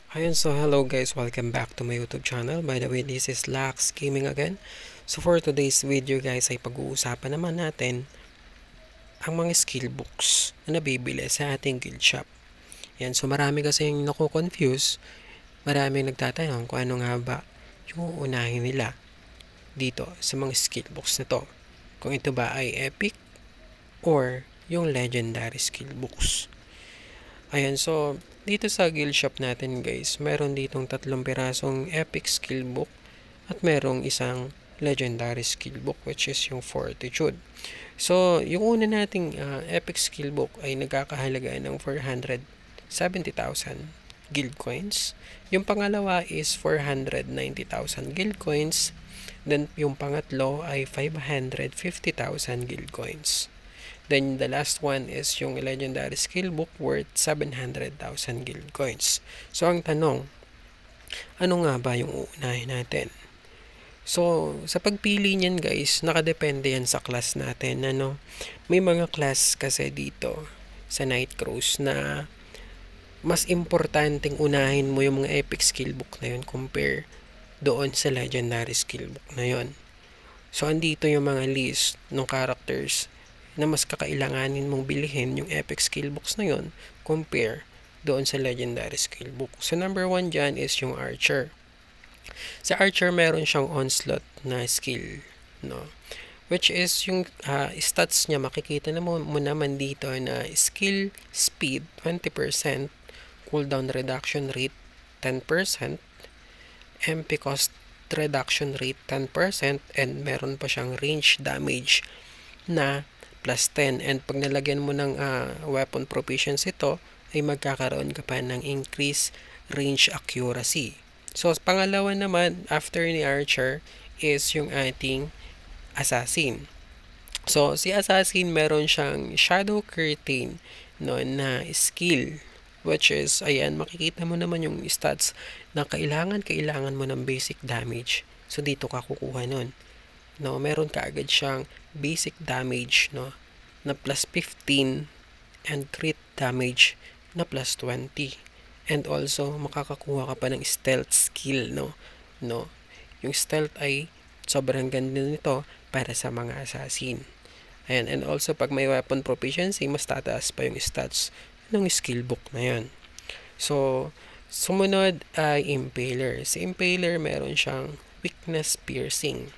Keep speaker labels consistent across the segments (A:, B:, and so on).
A: Ayun, so hello guys, welcome back to my YouTube channel. By the way, this is Lax Gaming again. So for today's video guys ay pag-uusapan naman natin ang mga skill books na nabibili sa ating guild shop. Yan, so marami kasi yung nako-confuse, marami nagtatanong kung ano nga ba yung uunahin nila dito sa mga skill books na to. Kung ito ba ay epic or yung legendary skill books. Ayan, so dito sa guild shop natin guys, meron ditong 3 pirasong epic skill book at merong isang legendary skill book which is yung Fortitude. So, yung una nating epic skill book ay nagkakahalaga ng 470,000 guild coins. Yung pangalawa is 490,000 guild coins. Then, yung pangatlo ay 550,000 guild coins. Then, the last one is yung legendary skill book worth 700,000 guild coins. So, ang tanong, ano nga ba yung uunahin natin? So, sa pagpili niyan guys, nakadepende yan sa class natin. May mga class kasi dito sa Night Cruise na mas importanteng unahin mo yung mga epic skill book na yun compare doon sa legendary skill book na yun. So, andito yung mga list ng characters na mas kakailanganin mong bilhin yung epic skill books na yun compare doon sa legendary skill book. So number 1 dyan is yung Archer. Sa Archer meron siyang onslaught na skill, no? Which is yung stats niya, makikita na mo naman dito na skill speed 20%, cooldown reduction rate 10%, MP cost reduction rate 10%, and meron pa siyang range damage na plus 10. And pag nalagyan mo ng weapon proficiency ito, ay magkakaroon ka pa ng increased range accuracy. So, pangalawa naman, after ni Archer, is yung ating Assassin. So, si Assassin, meron siyang Shadow Curtain, no, na skill. Which is, ayan, makikita mo naman yung stats na kailangan mo ng basic damage. So, dito ka kukuha nun. No, meron ka agad siyang basic damage, no, na plus 15 and crit damage na plus 20. And also makakakuha ka pa ng stealth skill, no. Yung stealth ay sobrang ganda nito para sa mga assassin. Ayan, and also pag may weapon proficiency, mas tataas pa yung stats ng skill book na yan. So, sumunod ay Impaler. Si Impaler meron siyang weakness piercing.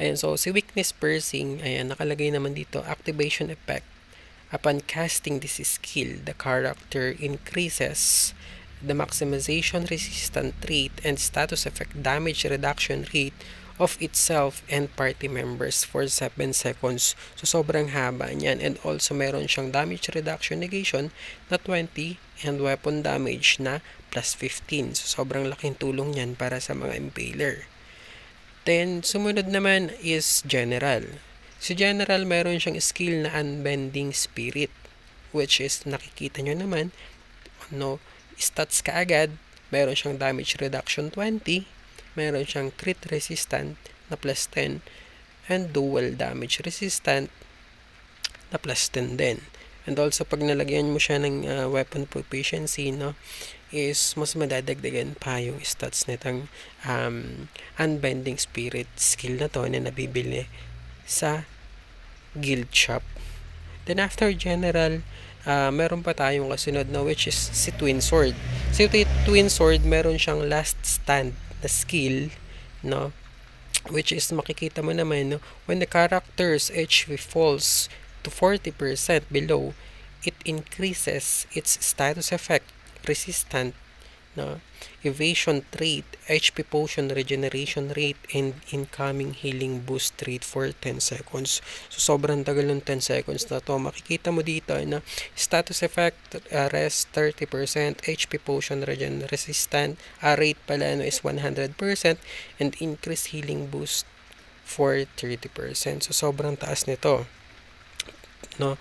A: Ayan, so si weakness piercing, ayan, nakalagay naman dito, activation effect. Upon casting this skill, the character increases the maximization resistant rate and status effect damage reduction rate of itself and party members for 7 seconds. So, sobrang haba niyan. And also, meron siyang damage reduction negation na 20 and weapon damage na plus 15. So, sobrang laking tulong niyan para sa mga Impaler. Then, sumunod naman is General. Si General, meron siyang skill na Unbending Spirit, which is, nakikita nyo naman, no, stats kaagad, meron siyang damage reduction 20, meron siyang crit resistant na plus 10, and dual damage resistant na plus 10 din. And also, pag nalagyan mo siya ng weapon proficiency, no, is mas madadagdagan pa yung stats nitong Unbending Spirit skill na to na nabibili sa guild shop. Then after General, meron pa tayong kasunod na which is si Twin Sword. Si Twin Sword, meron siyang last stand na skill, no, which is makikita mo naman, no, when the character's HP falls to 40% below, it increases its status effect resistant, no, evasion trait, HP potion regeneration rate, and incoming healing boost rate for 10 seconds. So, sobrang tagal ng 10 seconds na to. Makikita mo dito na status effect, rest 30%, HP potion regen resistant, rate pala no, is 100%, and increased healing boost for 30%. So, sobrang taas nito. No,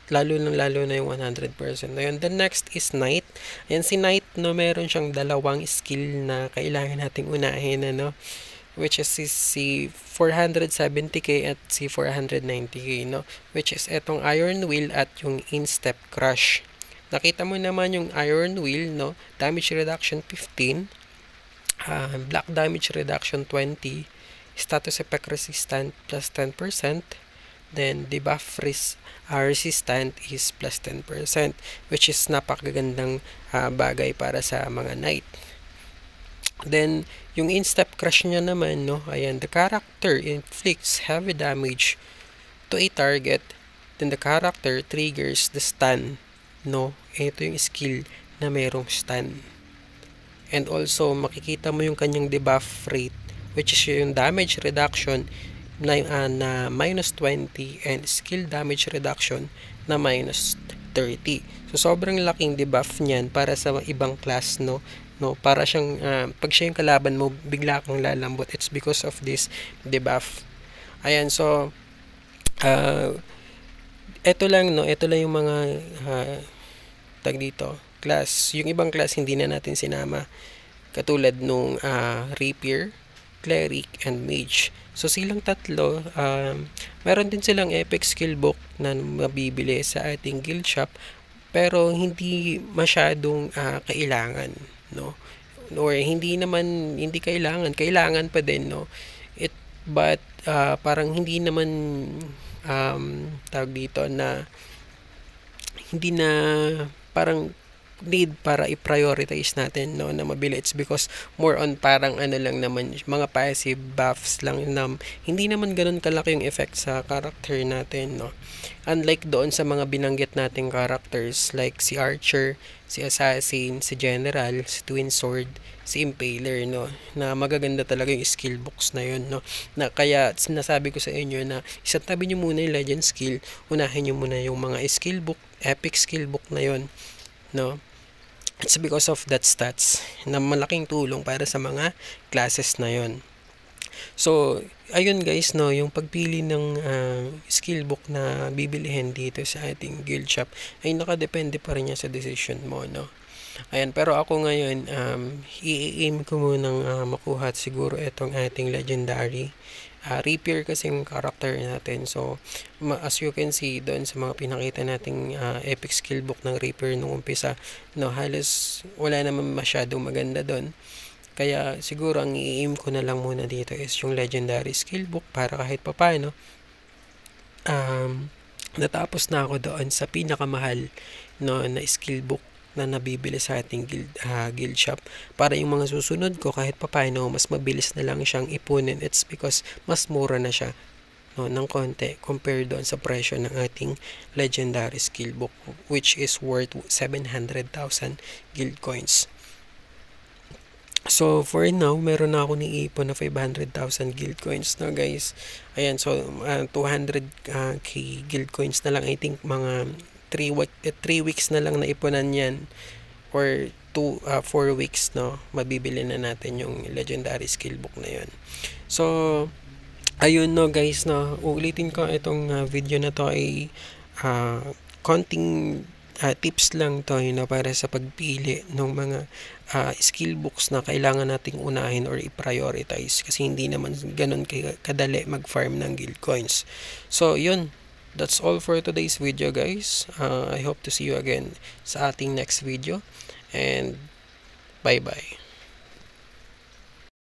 A: lalo na yung 100% na yun. The next is Knight. Ayan, si Knight, no, meron siyang dalawang skill na kailangan nating unahin, ano, which is si 470k at si 490k, no, which is etong Iron Will at yung Instep Crush. Nakita mo naman yung iron wheel, no? Damage reduction 15, black damage reduction 20, status effect resistant plus 10%, then debuff resistant is plus 10%, which is napakagandang bagay para sa mga knight. Then, yung in-step crush niya naman, no? Ayan, the character inflicts heavy damage to a target, then the character triggers the stun, no? Ito yung skill na merong stun. And also, makikita mo yung kanyang debuff rate, which is yung damage reduction na minus 20 and skill damage reduction na minus 30. So, sobrang laking debuff niyan para sa ibang class, no? Para siyang, pag siya yung kalaban mo, bigla kang lalambot. It's because of this debuff. Ayan, so, ito lang yung mga tag dito class. Yung ibang class hindi na natin sinama, katulad nung rapier, cleric, and mage. So silang tatlo, meron din silang epic skill book na mabibili sa ating guild shop, pero hindi masyadong kailangan, no? Or hindi kailangan pa din, no? But parang hindi naman tawag dito na hindi na parang need para i-prioritize natin, no, na mabili. It's because more on parang ano lang naman, mga passive buffs lang na hindi naman ganun kalaki yung effect sa character natin, no. Unlike doon sa mga binanggit nating characters like si Archer, si Assassin, si General, si Twin Sword, si Impaler, no, na magaganda talaga yung skill books na yun, no, na kaya sinasabi ko sa inyo na isatabi nyo muna yung legend skill, unahin nyo muna yung mga skill book, epic skill book na yun, no. It's because of that stats na malaking tulong para sa mga classes na yon. So, ayun guys, no, yung pagpili ng skill book na bibilihin dito sa ating guild shop ay nakadepende pa rin niya sa decision mo, no. Ayan, pero ako ngayon, i-aim ko munang makuha siguro itong ating legendary rapier kasing character natin. So, as you can see doon sa mga pinakita nating epic skill book ng rapier nung umpisa, no, halos wala naman masyadong maganda doon. Kaya siguro ang i-aim ko na lang muna dito is yung legendary skill book para kahit papaano natapos na ako doon sa pinakamahal, no, na skill book na nabibili sa ating guild shop, para yung mga susunod ko kahit papaano mas mabilis na lang siyang ipunin. It's because mas mura na siya, no, ng konti compared doon sa presyo ng ating legendary skill book, which is worth 700,000 guild coins. So, for now, meron na ako niipon na 500,000 guild coins na, guys. Ayan, so 200k guild coins na lang. I think mga 3 weeks na lang na ipunan yan, or 4 weeks, no, mabibili na natin yung legendary skill book na yun. So, ayun, no, guys, no, ulitin ko itong video na to ay konting tips lang to, para sa pagpili ng mga skill books na kailangan nating unahin or i-prioritize, kasi hindi naman ganun kadali mag-farm ng guild coins. So, yun. That's all for today's video, guys. I hope to see you again sa ating next video. And bye-bye.